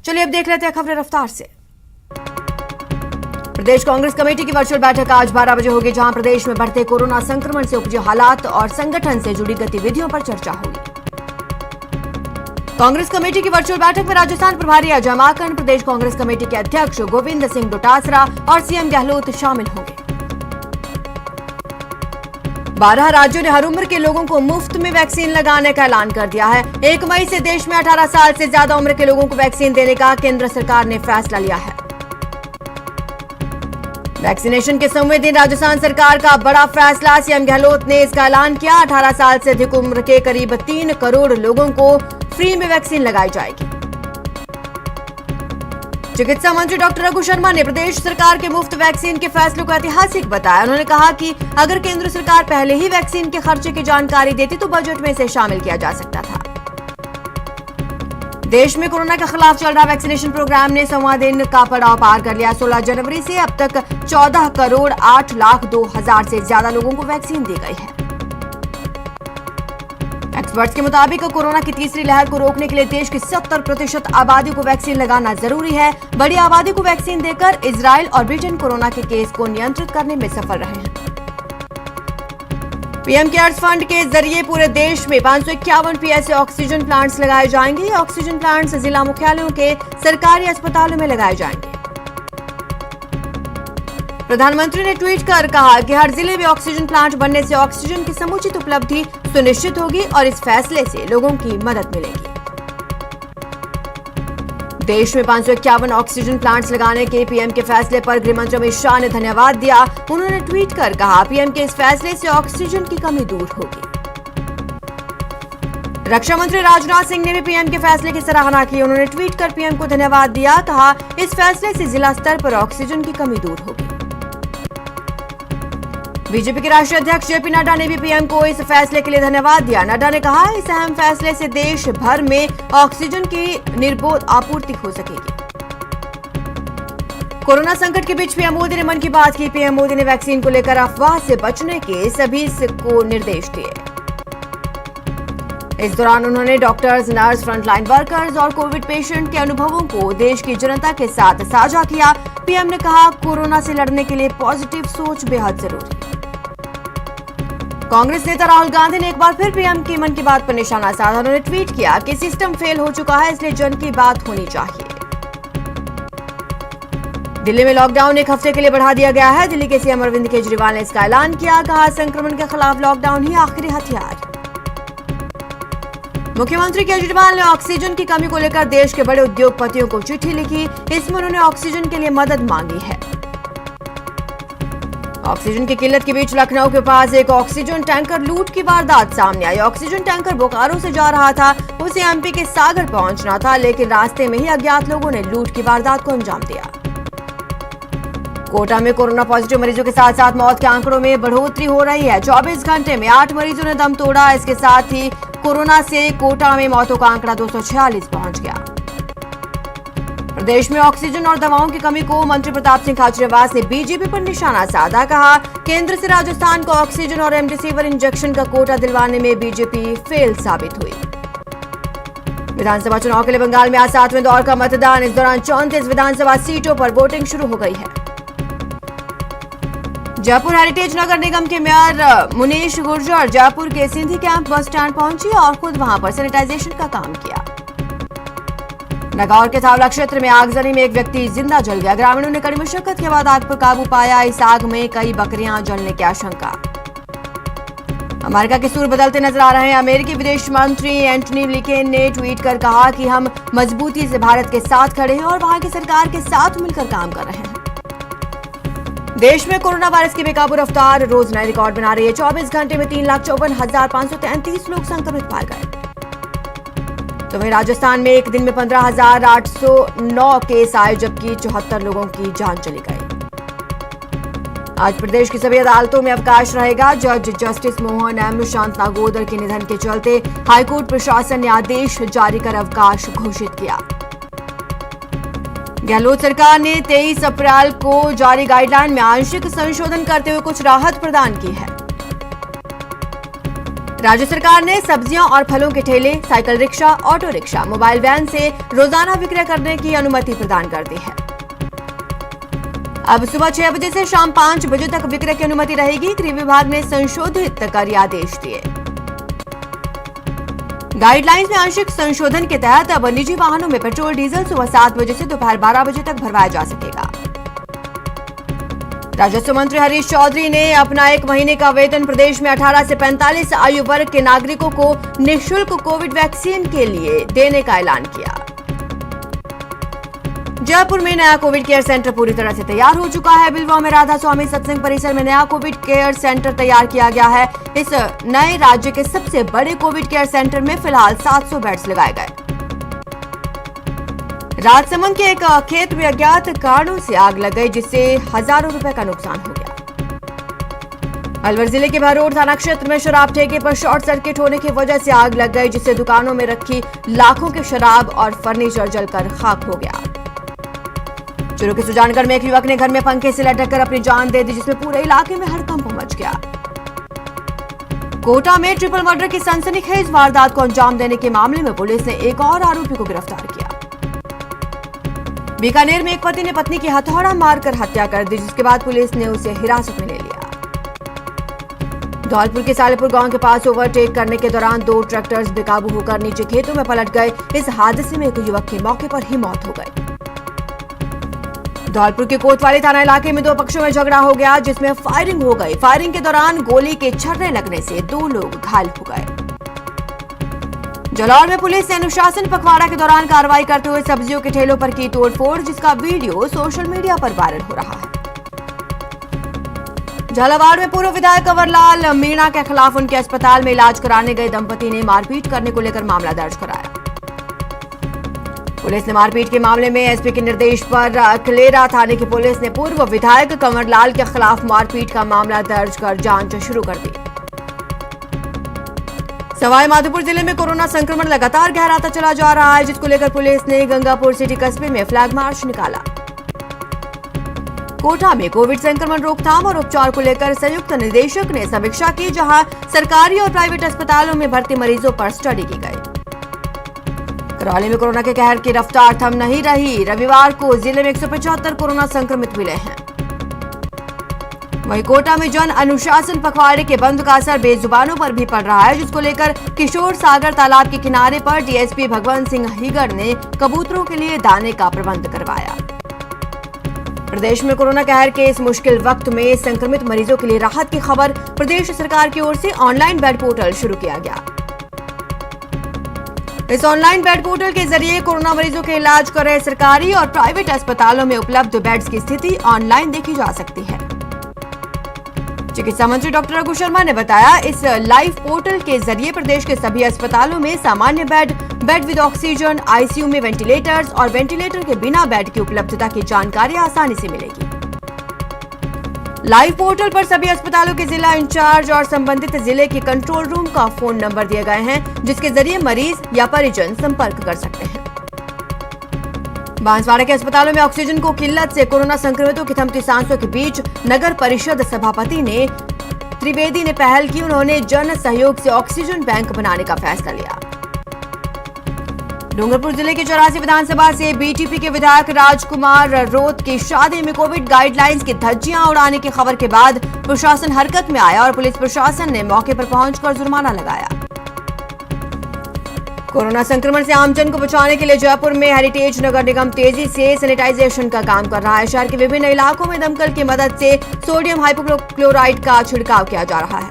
चलिए अब देख लेते हैं खबरें रफ्तार से। प्रदेश कांग्रेस कमेटी की वर्चुअल बैठक आज 12 बजे होगी, जहां प्रदेश में बढ़ते कोरोना संक्रमण से उपजे हालात और संगठन से जुड़ी गतिविधियों पर चर्चा होगी। कांग्रेस कमेटी की वर्चुअल बैठक में राजस्थान प्रभारी अजय माकन, प्रदेश कांग्रेस कमेटी के अध्यक्ष गोविंद सिंह डोटासरा और सीएम गहलोत शामिल होंगे। 12 राज्यों ने हर उम्र के लोगों को मुफ्त में वैक्सीन लगाने का ऐलान कर दिया है। 1 मई से देश में 18 साल से ज्यादा उम्र के लोगों को वैक्सीन देने का केंद्र सरकार ने फैसला लिया है। वैक्सीनेशन के 100वें दिन राजस्थान सरकार का बड़ा फैसला, सीएम गहलोत ने इसका ऐलान किया। 18 साल से अधिक उम्र के करीब 3 करोड़ लोगों को फ्री में वैक्सीन लगाई जाएगी। चिकित्सा मंत्री डॉक्टर रघु शर्मा ने प्रदेश सरकार के मुफ्त वैक्सीन के फैसले को ऐतिहासिक बताया। उन्होंने कहा कि अगर केंद्र सरकार पहले ही वैक्सीन के खर्चे की जानकारी देती तो बजट में इसे शामिल किया जा सकता था। देश में कोरोना के खिलाफ चल रहा वैक्सीनेशन प्रोग्राम ने 100वां दिन का पड़ाव पार कर लिया। 16 जनवरी से अब तक 14 करोड़ 8 लाख 2 हजार से ज्यादा लोगों को वैक्सीन दी गई है। एक्सपर्ट्स के मुताबिक कोरोना की तीसरी लहर को रोकने के लिए देश की 70% आबादी को वैक्सीन लगाना जरूरी है। बड़ी आबादी को वैक्सीन देकर इजराइल और ब्रिटेन कोरोना के केस को नियंत्रित करने में सफल रहे हैं। पीएम केयर्स फंड के जरिए पूरे देश में 551 पीएसए ऑक्सीजन प्लांट्स लगाए जाएंगे। ये ऑक्सीजन प्लांट्स जिला मुख्यालयों के सरकारी अस्पतालों में लगाए जाएंगे। प्रधानमंत्री ने ट्वीट कर कहा कि हर जिले में ऑक्सीजन प्लांट बनने से ऑक्सीजन की समुचित उपलब्धि सुनिश्चित होगी और इस फैसले से लोगों की मदद मिलेगी। देश में 551 ऑक्सीजन प्लांट्स लगाने के पीएम के फैसले पर गृहमंत्री अमित शाह ने धन्यवाद दिया। उन्होंने ट्वीट कर कहा, पीएम के इस फैसले से ऑक्सीजन की कमी दूर होगी। रक्षा मंत्री राजनाथ सिंह ने भी पीएम के फैसले की सराहना की। उन्होंने ट्वीट कर पीएम को धन्यवाद दिया। कहा, इस फैसले से जिला स्तर पर ऑक्सीजन की कमी दूर होगी। बीजेपी के राष्ट्रीय अध्यक्ष जेपी नड्डा ने भी पीएम को इस फैसले के लिए धन्यवाद दिया। नड्डा ने कहा, इस अहम फैसले से देश भर में ऑक्सीजन की निर्बाध आपूर्ति हो सकेगी। कोरोना संकट के बीच पीएम मोदी ने मन की बात की। पीएम मोदी ने वैक्सीन को लेकर अफवाह से बचने के सभी को निर्देश दिए। इस दौरान उन्होंने डॉक्टर्स, नर्स, फ्रंटलाइन वर्कर्स और कोविड पेशेंट के अनुभवों को देश की जनता के साथ साझा किया। पीएम ने कहा, कोरोना से लड़ने के लिए पॉजिटिव सोच बेहद जरूरी है। कांग्रेस नेता राहुल गांधी ने एक बार फिर पीएम की मन की बात पर निशाना साधा। उन्होंने ट्वीट किया कि सिस्टम फेल हो चुका है, इसलिए जन की बात होनी चाहिए। दिल्ली में लॉकडाउन 1 हफ्ते के लिए बढ़ा दिया गया है। दिल्ली के सीएम अरविंद केजरीवाल ने इसका ऐलान किया। कहा, संक्रमण के खिलाफ लॉकडाउन ही आखिरी हथियार। मुख्यमंत्री केजरीवाल ने ऑक्सीजन की कमी को लेकर देश के बड़े उद्योगपतियों को चिट्ठी लिखी। इसमें उन्होंने ऑक्सीजन के लिए मदद मांगी है। ऑक्सीजन की किल्लत के बीच लखनऊ के पास एक ऑक्सीजन टैंकर लूट की वारदात सामने आई। ऑक्सीजन टैंकर बोकारो से जा रहा था। उसे एमपी के सागर पहुंचना था, लेकिन रास्ते में ही अज्ञात लोगों ने लूट की वारदात को अंजाम दिया। कोटा में कोरोना पॉजिटिव मरीजों के साथ साथ मौत के आंकड़ों में बढ़ोतरी हो रही है। 24 घंटे में 8 मरीजों ने दम तोड़ा। इसके साथ ही कोरोना से कोटा में मौतों का आंकड़ा 246 पहुंच गया। प्रदेश में ऑक्सीजन और दवाओं की कमी को मंत्री प्रताप सिंह खाचरियावास ने बीजेपी पर निशाना साधा। कहा, केंद्र से राजस्थान को ऑक्सीजन और रेमडेसिविर इंजेक्शन का कोटा दिलवाने में बीजेपी फेल साबित हुई। विधानसभा चुनाव के लिए बंगाल में आज 7वें दौर का मतदान। इस दौरान 34 विधानसभा सीटों पर वोटिंग शुरू हो गई है। जयपुर हेरिटेज नगर निगम के मेयर मुनीश गुर्जर जयपुर के सिंधी कैंप बस स्टैंड पहुंची और खुद वहां पर सैनिटाइजेशन का काम किया। नागौर के थावला क्षेत्र में आगजनी में एक व्यक्ति जिंदा जल गया। ग्रामीणों ने कड़ी मशक्कत के बाद आग पर काबू पाया। इस आग में कई बकरियां जलने की आशंका। अमेरिका के सुर बदलते नजर आ रहे हैं। अमेरिकी विदेश मंत्री एंटनी ब्लिंकन ने ट्वीट कर कहा कि हम मजबूती से भारत के साथ खड़े हैं और वहां की सरकार के साथ मिलकर काम कर रहे हैं। देश में कोरोना वायरस की बेकाबू रफ्तार रोज नए रिकॉर्ड बना रही है। 24 घंटे में 3,54,533 लोग संक्रमित पाए गए। तो वहीं राजस्थान में एक दिन में 15,809 केस आए, जबकि 74 लोगों की जान चली गई। आज प्रदेश की सभी अदालतों में अवकाश रहेगा। जज जस्टिस मोहन एम शांत नागोदर के निधन के चलते हाईकोर्ट प्रशासन ने आदेश जारी कर अवकाश घोषित किया। गहलोत सरकार ने 23 अप्रैल को जारी गाइडलाइन में आंशिक संशोधन करते हुए कुछ राहत प्रदान की है। राज्य सरकार ने सब्जियों और फलों के ठेले, cycle rickshaw, auto rickshaw, mobile van से रोजाना विक्रय करने की अनुमति प्रदान कर दी है। अब सुबह 6 बजे से शाम 5 बजे तक विक्रय की अनुमति रहेगी। गृह विभाग ने संशोधित कर आदेश दिए। गाइडलाइंस में आंशिक संशोधन के तहत अब निजी वाहनों में पेट्रोल डीजल सुबह 7 बजे से दोपहर 12 बजे तक भरवाया जा सकेगा। राजस्व मंत्री हरीश चौधरी ने अपना 1 महीने का वेतन प्रदेश में 18 से 45 आयु वर्ग के नागरिकों को निःशुल्क कोविड वैक्सीन के लिए देने का ऐलान किया। जयपुर में नया कोविड केयर सेंटर पूरी तरह से तैयार हो चुका है। बिलवा में राधा स्वामी सत्संग परिसर में नया कोविड केयर सेंटर तैयार किया गया है। इस नए राज्य के सबसे बड़े कोविड केयर सेंटर में फिलहाल 700 बेड्स लगाए गए। राजसमंद के एक खेत में अज्ञात कारणों से आग लग गई, जिससे हजारों रुपए का नुकसान हो गया। अलवर जिले के बहरोड थाना क्षेत्र में शराब ठेके पर शॉर्ट सर्किट होने की वजह से आग लग गई, जिससे दुकानों में रखी लाखों की शराब और फर्नीचर जलकर खाक हो गया। चुरू के सुजानगढ़ में एक युवक ने घर में पंखे से लटक कर अपनी जान दे दी, जिसमें पूरे इलाके में हड़कंप मच गया। कोटा में ट्रिपल मर्डर की सनसनीखेज वारदात को अंजाम देने के मामले में पुलिस ने एक और आरोपी को गिरफ्तार किया। बीकानेर में एक पति ने पत्नी की हथौड़ा मारकर हत्या कर दी, जिसके बाद पुलिस ने उसे हिरासत में ले लिया। धौलपुर के सालेपुर गांव के पास ओवरटेक करने के दौरान 2 ट्रैक्टर्स बेकाबू होकर नीचे खेतों में पलट गए। इस हादसे में एक युवक की मौके पर ही मौत हो गई। धौलपुर के कोतवाली थाना इलाके में 2 पक्षों में झगड़ा हो गया, जिसमें फायरिंग हो गई। फायरिंग के दौरान गोली के छर्रे लगने से 2 लोग घायल हो गए। जालौर में पुलिस ने अनुशासन पखवाड़ा के दौरान कार्रवाई करते हुए सब्जियों के ठेलों पर की तोड़फोड़, जिसका वीडियो सोशल मीडिया पर वायरल हो रहा है। झालावाड़ में पूर्व विधायक कंवरलाल मीणा के खिलाफ उनके अस्पताल में इलाज कराने गए दंपति ने मारपीट करने को लेकर मामला दर्ज कराया। पुलिस ने मारपीट के मामले में एसपी के निर्देश पर खलेरा थाने की पुलिस ने पूर्व विधायक कंवरलाल के खिलाफ मारपीट का मामला दर्ज कर जांच शुरू कर दी। सवाई माधोपुर जिले में कोरोना संक्रमण लगातार गहराता चला जा रहा है, जिसको लेकर पुलिस ने गंगापुर सिटी कस्बे में फ्लैग मार्च निकाला। कोटा में कोविड संक्रमण रोकथाम और उपचार को लेकर संयुक्त निदेशक ने समीक्षा की, जहां सरकारी और प्राइवेट अस्पतालों में भर्ती मरीजों पर स्टडी की गई। करौली में कोरोना के कहर की रफ्तार थम नहीं रही। रविवार को जिले में 175 कोरोना संक्रमित मिले हैं। वहीं कोटा में जन अनुशासन पखवाड़े के बंद का असर बेजुबानों पर भी पड़ रहा है, जिसको लेकर किशोर सागर तालाब के किनारे पर डीएसपी भगवंत सिंह हीगर ने कबूतरों के लिए दाने का प्रबंध करवाया। प्रदेश में कोरोना कहर के इस मुश्किल वक्त में संक्रमित मरीजों के लिए राहत की खबर। प्रदेश सरकार की ओर से ऑनलाइन बेड पोर्टल शुरू किया गया। इस ऑनलाइन बेड पोर्टल के जरिए कोरोना मरीजों के इलाज कर रहे सरकारी और प्राइवेट अस्पतालों में उपलब्ध बेड्स की स्थिति ऑनलाइन देखी जा सकती है। चिकित्सा मंत्री डॉक्टर रघु शर्मा ने बताया, इस लाइव पोर्टल के जरिए प्रदेश के सभी अस्पतालों में सामान्य बेड विद ऑक्सीजन, आईसीयू में वेंटिलेटर्स और वेंटिलेटर के बिना बेड की उपलब्धता की जानकारी आसानी से मिलेगी। लाइव पोर्टल पर सभी अस्पतालों के जिला इंचार्ज और संबंधित जिले के कंट्रोल रूम का फोन नंबर दिए गए हैं, जिसके जरिए मरीज या परिजन संपर्क कर सकते हैं। बांसवाड़ा के अस्पतालों में ऑक्सीजन को किल्लत से कोरोना संक्रमितों की थमती सांसों के बीच नगर परिषद सभापति ने त्रिवेदी ने पहल की। उन्होंने जन सहयोग से ऑक्सीजन बैंक बनाने का फैसला लिया। डूंगरपुर जिले के 84 विधानसभा से बीटीपी के विधायक राजकुमार रोत की शादी में कोविड गाइडलाइंस की धज्जियां उड़ाने की खबर के बाद प्रशासन हरकत में आया और पुलिस प्रशासन ने मौके पर पहुंचकर जुर्माना लगाया। कोरोना संक्रमण से आमजन को बचाने के लिए जयपुर में हेरिटेज नगर निगम तेजी से सैनिटाइजेशन का काम कर रहा है। शहर के विभिन्न इलाकों में दमकल की मदद से सोडियम हाइपोक्लोराइड का छिड़काव किया जा रहा है।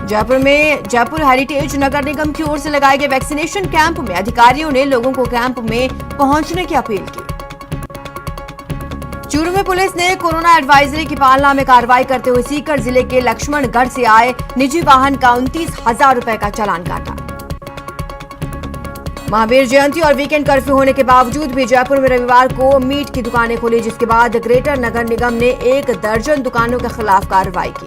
जयपुर में जयपुर हेरिटेज नगर निगम की ओर से लगाए गए वैक्सीनेशन कैंप में अधिकारियों ने लोगों को कैंप में पहुंचने की अपील की। चूरू में पुलिस ने कोरोना एडवाइजरी की पालना में कार्रवाई करते हुए सीकर जिले के लक्ष्मणगढ़ से आए निजी वाहन का 29,000 रुपए का चालान काटा। महावीर जयंती और वीकेंड कर्फ्यू होने के बावजूद भी जयपुर में रविवार को मीट की दुकानें खुली, जिसके बाद ग्रेटर नगर निगम ने 1 दर्जन दुकानों के खिलाफ कार्रवाई की।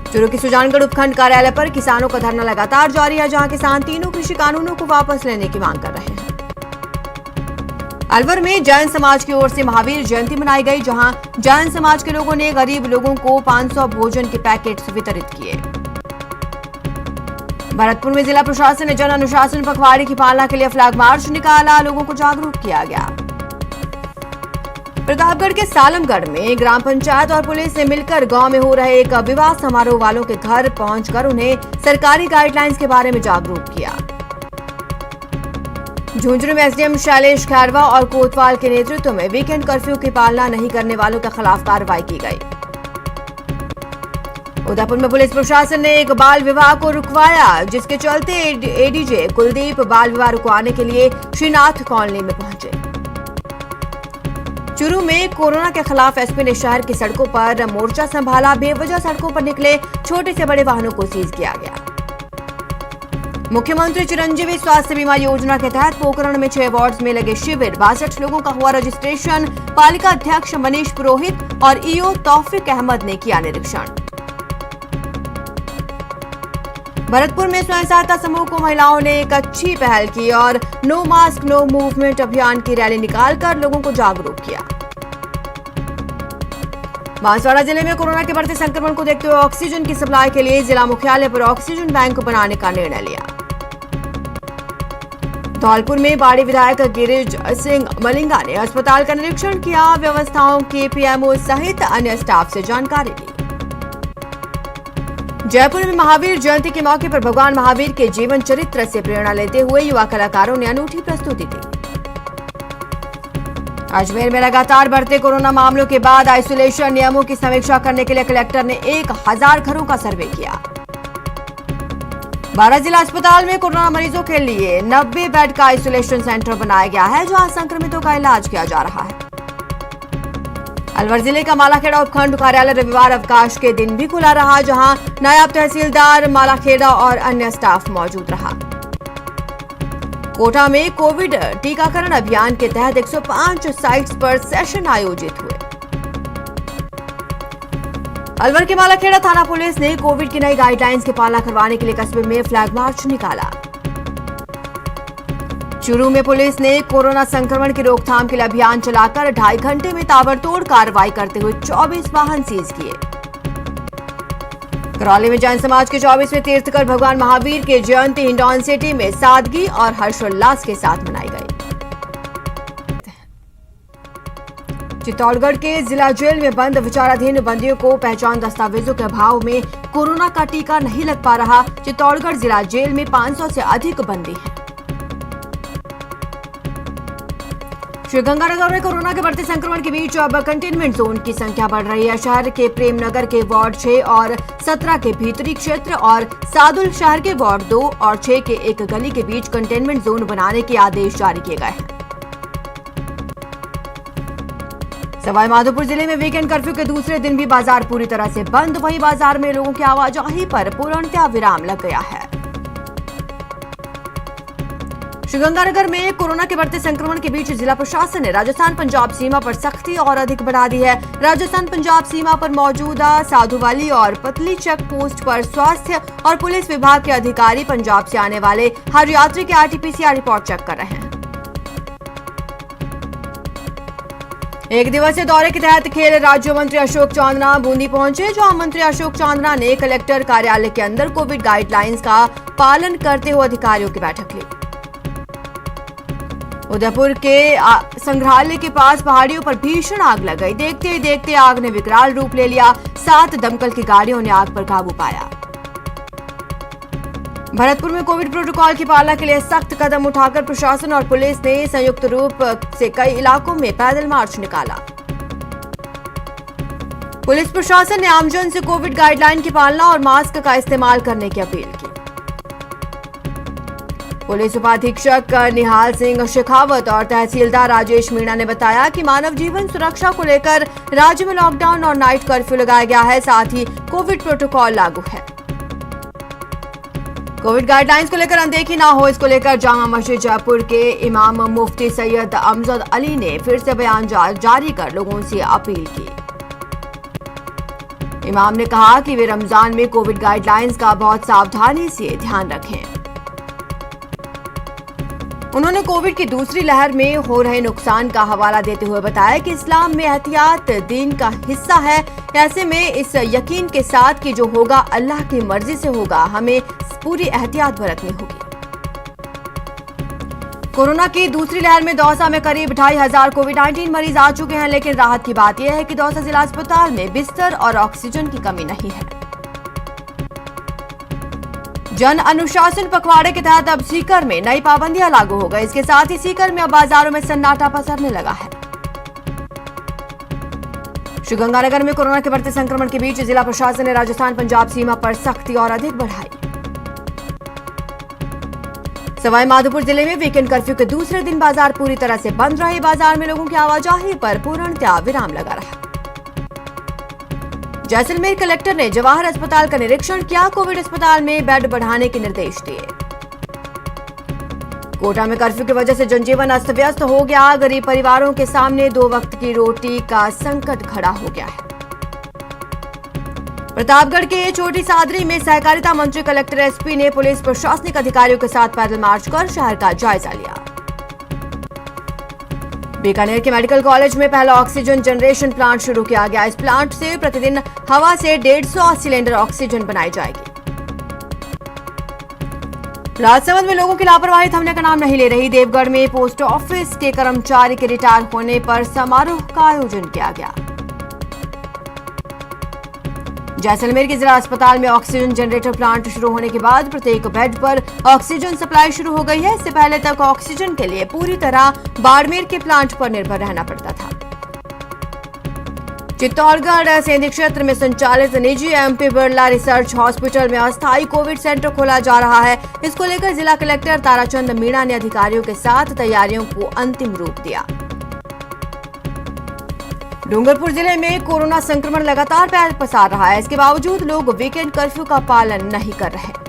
चूरू के सुजानगढ़ उपखंड कार्यालय पर किसानों का धरना लगातार जारी है, जहां किसान तीनों कृषि कानूनों को वापस लेने की मांग कर रहे हैं। अलवर में जैन समाज की ओर से महावीर जयंती मनाई गई, जहां जैन समाज के लोगों ने गरीब लोगों को 500 भोजन के पैकेट्स वितरित किए। भरतपुर में जिला प्रशासन ने जन अनुशासन पखवाड़े की पालना के लिए फ्लैग मार्च निकाला, लोगों को जागरूक किया गया। प्रतापगढ़ के सालमगढ़ में ग्राम पंचायत और पुलिस ने मिलकर गांव में हो रहे एक विवाह समारोह वालों के घर पहुंचकर उन्हें सरकारी गाइडलाइंस के बारे में जागरूक किया। झुंझुनू में एसडीएम शैलेश खैरवा और कोतवाल के नेतृत्व में वीकेंड कर्फ्यू की पालना नहीं करने वालों के खिलाफ कार्रवाई की गई। उदयपुर में पुलिस प्रशासन ने एक बाल विवाह को रुकवाया, जिसके चलते एडीजे कुलदीप बाल विवाह रुकवाने के लिए श्रीनाथ कॉलोनी में पहुंचे। चूरू में कोरोना के खिलाफ एसपी ने शहर की सड़कों पर मोर्चा संभाला, बेवजह सड़कों पर निकले छोटे से बड़े वाहनों को सीज किया गया। मुख्यमंत्री चिरंजीवी स्वास्थ्य बीमा योजना के तहत पोखरण में 6 वार्ड्स में लगे शिविर, 62 लोगों का हुआ रजिस्ट्रेशन। पालिका अध्यक्ष मनीष पुरोहित और ईओ तौफिक अहमद ने किया निरीक्षण। भरतपुर में स्वयं सहायता समूह को महिलाओं ने एक अच्छी पहल की और नो मास्क नो मूवमेंट अभियान की रैली निकालकर लोगों को जागरूक किया। बांसवाड़ा जिले में कोरोना के बढ़ते संक्रमण को देखते हुए ऑक्सीजन की सप्लाई के लिए जिला मुख्यालय पर ऑक्सीजन बैंक बनाने का निर्णय लिया। धौलपुर में बाड़ी विधायक गिरिज सिंह मलिंगा ने अस्पताल का निरीक्षण किया, व्यवस्थाओं के पीएमओ सहित अन्य स्टाफ से जानकारी ली। जयपुर में महावीर जयंती के मौके पर भगवान महावीर के जीवन चरित्र से प्रेरणा लेते हुए युवा कलाकारों ने अनूठी प्रस्तुति दी। अजमेर में लगातार बढ़ते कोरोना मामलों के बाद आइसोलेशन नियमों की समीक्षा करने के लिए कलेक्टर ने 1000 घरों का सर्वे किया। 12 जिला अस्पताल में कोरोना मरीजों के लिए 90 बेड का आइसोलेशन सेंटर बनाया गया है, जहां संक्रमितों का इलाज किया जा रहा है। अलवर जिले का मालाखेड़ा उपखंड कार्यालय रविवार अवकाश के दिन भी खुला रहा, जहां नायब तहसीलदार मालाखेड़ा और अन्य स्टाफ मौजूद रहा। कोटा में कोविड टीकाकरण अभियान के तहत 105 साइट्स पर सेशन आयोजित हुए। अलवर के मालाखेड़ा थाना पुलिस ने कोविड की नई गाइडलाइंस की पालना करवाने के लिए कस्बे में फ्लैग मार्च निकाला। चूरू में पुलिस ने कोरोना संक्रमण की रोकथाम के लिए अभियान चलाकर 2.5 घंटे में ताबड़तोड़ कार्रवाई करते हुए 24 वाहन सीज किए। करौली में जैन समाज के 24वें तीर्थकर भगवान महावीर की जयंती हिंडौन सिटी में सादगी और हर्षोल्लास के साथ मनाई गई। चित्तौड़गढ़ के जिला जेल में बंद विचाराधीन बंदियों को पहचान दस्तावेजों के अभाव में कोरोना का टीका नहीं लग पा रहा। चित्तौड़गढ़ जिला जेल में 500 से अधिक बंदी हैं। श्रीगंगानगर में कोरोना के बढ़ते संक्रमण के बीच अब कंटेनमेंट जोन की संख्या बढ़ रही है। शहर के प्रेमनगर के वार्ड 6 और 17 के भीतरी क्षेत्र और सादुल शहर के वार्ड 2 और 6 के एक गली के बीच कंटेनमेंट जोन बनाने के आदेश जारी किए गए हैं। सवाईमाधोपुर जिले में वीकेंड कर्फ्यू के दूसरे दिन भी बाजार पूरी तरह से बंद, वहीं बाजार में लोगों की आवाजाही पर पूर्णतः विराम लग गया है। श्रीगंगानगर में कोरोना के बढ़ते संक्रमण के बीच जिला प्रशासन ने राजस्थान पंजाब सीमा पर सख्ती और अधिक बढ़ा दी है। राजस्थान पंजाब सीमा पर मौजूदा साधुवाली और पतली चेक पोस्ट पर स्वास्थ्य और पुलिस विभाग के अधिकारी पंजाब से आने वाले हर यात्री के आरटीपीसीआर रिपोर्ट चेक कर रहे हैं। एक दिवसीय दौरे के तहत खेल राज्य मंत्री अशोक चांदना बूंदी पहुंचे, जहां मंत्री अशोक चांदना ने कलेक्टर कार्यालय के अंदर कोविड गाइडलाइंस का पालन करते हुए अधिकारियों की बैठक ली। उदयपुर के संग्रहालय के पास पहाड़ियों पर भीषण आग लग गई। देखते ही देखते आग ने विकराल रूप ले लिया। 7 दमकल की गाड़ियों ने आग पर काबू पाया। भरतपुर में कोविड प्रोटोकॉल की पालना के लिए सख्त कदम उठाकर प्रशासन और पुलिस ने संयुक्त रूप से कई इलाकों में पैदल मार्च निकाला। पुलिस प्रशासन ने आमजन से कोविड गाइडलाइन की पालना और मास्क का इस्तेमाल करने की अपील की। पुलिस उपाधीक्षक निहाल सिंह शेखावत और तहसीलदार राजेश मीणा ने बताया कि मानव जीवन सुरक्षा को लेकर राज्य में लॉकडाउन और नाइट कर्फ्यू लगाया गया है, साथ ही कोविड प्रोटोकॉल लागू है। कोविड गाइडलाइंस को लेकर अनदेखी ना हो, इसको लेकर जामा मस्जिद जयपुर के इमाम मुफ्ती सैयद अमजद अली ने फिर से बयान जारी कर लोगों से अपील की। इमाम ने कहा कि वे रमजान में कोविड गाइडलाइंस का बहुत सावधानी से ध्यान रखें। उन्होंने कोविड की दूसरी लहर में हो रहे नुकसान का हवाला देते हुए बताया कि इस्लाम में एहतियात दीन का हिस्सा है। ऐसे में इस यकीन के साथ कि जो होगा अल्लाह की मर्जी से होगा, हमें पूरी एहतियात बरतनी होगी। कोरोना की दूसरी लहर में दौसा में करीब 2500 कोविड-19 मरीज आ चुके हैं, लेकिन राहत की बात यह है कि दौसा जिला अस्पताल में बिस्तर और ऑक्सीजन की कमी नहीं है। जन अनुशासन पखवाड़े के तहत अब सीकर में नई पाबंदियां लागू हो गई। इसके साथ ही सीकर में अब बाजारों में सन्नाटा पसरने लगा है। श्रीगंगानगर में कोरोना के बढ़ते संक्रमण के बीच जिला प्रशासन ने राजस्थान पंजाब सीमा पर सख्ती और अधिक बढ़ाई। सवाई माधोपुर जिले में वीकेंड कर्फ्यू के दूसरे दिन बाजार पूरी तरह से बंद रहे। बाजार में लोगों की आवाजाही पर पूर्णतया विराम लगा रहा। जैसलमेर कलेक्टर ने जवाहर अस्पताल का निरीक्षण किया। कोविड अस्पताल में बेड बढ़ाने के निर्देश दिए। कोटा में कर्फ्यू की वजह से जनजीवन अस्त व्यस्त हो गया। गरीब परिवारों के सामने 2 वक्त की रोटी का संकट खड़ा हो गया है। प्रतापगढ़ के छोटी सादरी में सहकारिता मंत्री, कलेक्टर, एसपी ने पुलिस प्रशासनिक अधिकारियों के साथ पैदल मार्च कर शहर का जायजा लिया। बीकानेर के मेडिकल कॉलेज में पहला ऑक्सीजन जनरेशन प्लांट शुरू किया गया। इस प्लांट से प्रतिदिन हवा से 150 सिलेंडर ऑक्सीजन बनाई जाएगी। राजसमंद में लोगों की लापरवाही थमने का नाम नहीं ले रही। देवगढ़ में पोस्ट ऑफिस के कर्मचारी के रिटायर होने पर समारोह का आयोजन किया गया। जैसलमेर के जिला अस्पताल में ऑक्सीजन जनरेटर प्लांट शुरू होने के बाद प्रत्येक बेड पर ऑक्सीजन सप्लाई शुरू हो गई है। इससे पहले तक ऑक्सीजन के लिए पूरी तरह बाड़मेर के प्लांट पर निर्भर रहना पड़ता था। चित्तौड़गढ़ सेंधी क्षेत्र में संचालित निजी एमपी बिरला रिसर्च हॉस्पिटल में अस्थायी कोविड सेंटर खोला जा रहा है। इसको लेकर जिला कलेक्टर ताराचंद मीणा ने अधिकारियों के साथ तैयारियों को अंतिम रूप दिया। डूंगरपुर जिले में कोरोना संक्रमण लगातार पैर पसार रहा है। इसके बावजूद लोग वीकेंड कर्फ्यू का पालन नहीं कर रहे।